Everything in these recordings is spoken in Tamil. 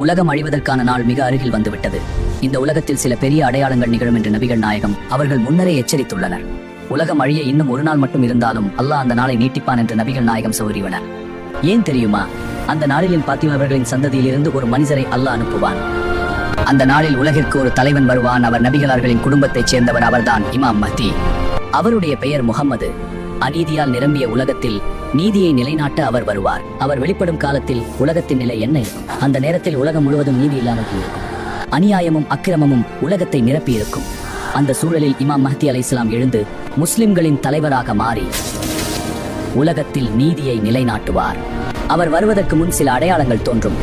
உலகம் அழிவதற்கான நாள் மிக அருகில் வந்துவிட்டது. இந்த உலகத்தில் சில பெரிய அடையாளங்கள் நிகழும் என்று நபிகள் நாயகம் அவர்கள் முன்னரே எச்சரித்துள்ளனர். உலகம் அழிய இன்னும் ஒரு நாள் மட்டும் இருந்தாலும் அல்லாஹ் அந்த நாளை நீட்டிப்பான் என்று நபிகள் நாயகம் சௌரிவனர். ஏன் தெரியுமா? அந்த நாளில் பாத்திமா அவர்களின் சந்ததியிலிருந்து ஒரு மனிதரை அல்லாஹ் அனுப்புவான். அந்த நாளில் உலகிற்கு ஒரு தலைவன் வருவான். அவர் நபிகளார்களின் குடும்பத்தைச் சேர்ந்தவர். அவர்தான் இமாம் மஹ்தி. அவருடைய பெயர் முகம்மது. அநீதியால் நிரம்பிய உலகத்தில் நீதியை நிலைநாட்ட அவர் வருவார். அவர் வெளிப்படும் காலத்தில் உலகத்தின் நிலை என்ன இருக்கும்? அந்த நேரத்தில் உலகம் முழுவதும் நீதி இல்லாமல் இருக்கும். அநியாயமும் அக்கிரமமும் உலகத்தை நிரப்பியிருக்கும். அந்த சூழலில் இமாம் மஹ்தி அலைஹிஸ்ஸலாம் எழுந்து முஸ்லிம்களின் தலைவராக மாறி உலகத்தில் நீதியை நிலைநாட்டுவார். அவர் வருவதற்கு முன் சில அடையாளங்கள் தோன்றும்.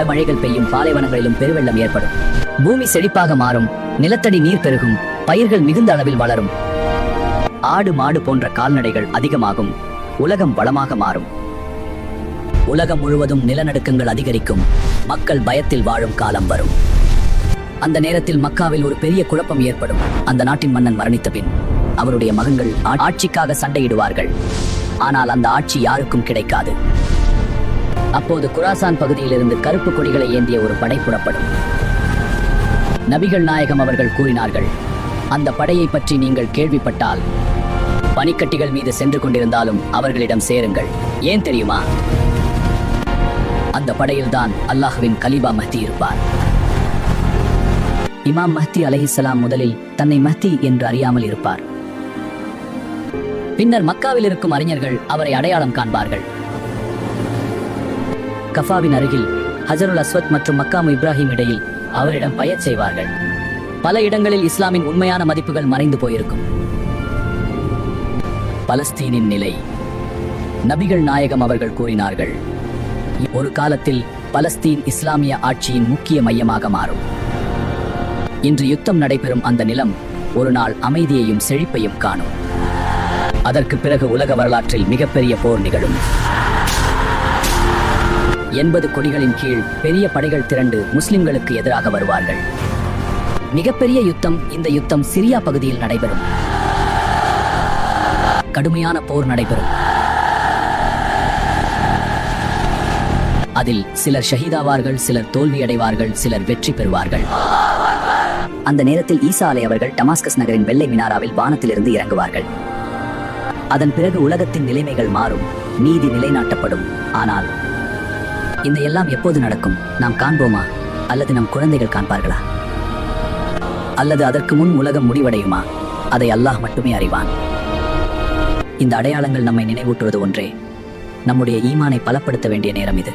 மழைகள் பெய்யும், பாலைவனங்களிலும் பெருவெள்ளம் ஏற்படும், பூமி செழிப்பாக மாறும், நிலத்தடி நீர் பெருகும், பயிர்கள் மிகுந்த அளவில் வளரும், ஆடு மாடு போன்ற கால்நடைகள் அதிகமாகும், உலகம் வளமாக மாறும். உலகம் முழுவதும் நிலநடுக்கங்கள் அதிகரிக்கும், மக்கள் பயத்தில் வாழும் காலம் வரும். அந்த நேரத்தில் மக்காவில் ஒரு பெரிய குழப்பம் ஏற்படும். அந்த நாட்டின் மன்னன் மரணித்த பின் அவருடைய மகன்கள் ஆட்சிக்காக சண்டையிடுவார்கள். ஆனால் அந்த ஆட்சி யாருக்கும் கிடைக்காது. அப்போது குராசான் பகுதியிலிருந்து கருப்பு கொடிகளை ஏந்திய ஒரு படை புறப்படும். நபிகள் நாயகம் அவர்கள் கூறினார்கள், அந்த படையை பற்றி நீங்கள் கேள்விப்பட்டால் பனிக்கட்டிகள் மீது சென்று கொண்டிருந்தாலும் அவர்களிடம் சேருங்கள். ஏன் தெரியுமா? அந்த படையில்தான் அல்லாஹ்வின் கலீபா மஹ்தி இருப்பார். இமாம் மஹ்தி அலைஹிஸ்ஸலாம் முதலில் தன்னை மஹ்தி என்று அறியாமல் இருப்பார். பின்னர் மக்காவில் இருக்கும் அறிஞர்கள் அவரை அடையாளம் காண்பார்கள். கஃபாவின் அருகில் ஹஜருல் அஸ்வத் மற்றும் மக்காமு இப்ராஹிம் இடையில் அவரிடம் பயச் செய்வார்கள். பல இடங்களில் இஸ்லாமின் உண்மையான மதிப்புகள் மறைந்து போயிருக்கும். பலஸ்தீனின் நிலை. நபிகள் நாயகம் அவர்கள் கூறினார்கள், ஒரு காலத்தில் பலஸ்தீன் இஸ்லாமிய ஆட்சியின் முக்கிய மையமாக மாறும். இன்று யுத்தம் நடைபெறும் அந்த நிலம் ஒரு நாள் அமைதியையும் செழிப்பையும் காணும். அதற்கு பிறகு உலக வரலாற்றில் மிகப்பெரிய போர் நிகழும். 80 கொடிகளின் கீழ் பெரிய படைகள் திரண்டு முஸ்லிம்களுக்கு எதிராக வருவார்கள். மிகப்பெரிய யுத்தம். இந்த யுத்தம் சிரியா பகுதியில் நடைபெறும். கடுமையான போர் நடைபெறும். அதில் சிலர் ஷஹீதாவார்கள், சிலர் தோல்வியடைவார்கள், சிலர் வெற்றி பெறுவார்கள். அந்த நேரத்தில் ஈசா அலை அவர்கள் டமாஸ்கஸ் நகரின் வெள்ளை மினாராவில் வானத்திலிருந்து இறங்குவார்கள். அதன் பிறகு உலகத்தின் நிலைமைகள் மாறும், நீதி நிலைநாட்டப்படும். ஆனால் இந்த எல்லாம் எப்போது நடக்கும்? நாம் காண்போமா? அல்லது நம் குழந்தைகள் காண்பார்களா? அல்லது அதற்கு முன் உலகம் முடிவடையுமா? அதை அல்லாஹ் மட்டுமே அறிவான். இந்த அடையாளங்கள் நம்மை நினைவூட்டுவது ஒன்றே, நம்முடைய ஈமானை பலப்படுத்த வேண்டிய நேரம் இது.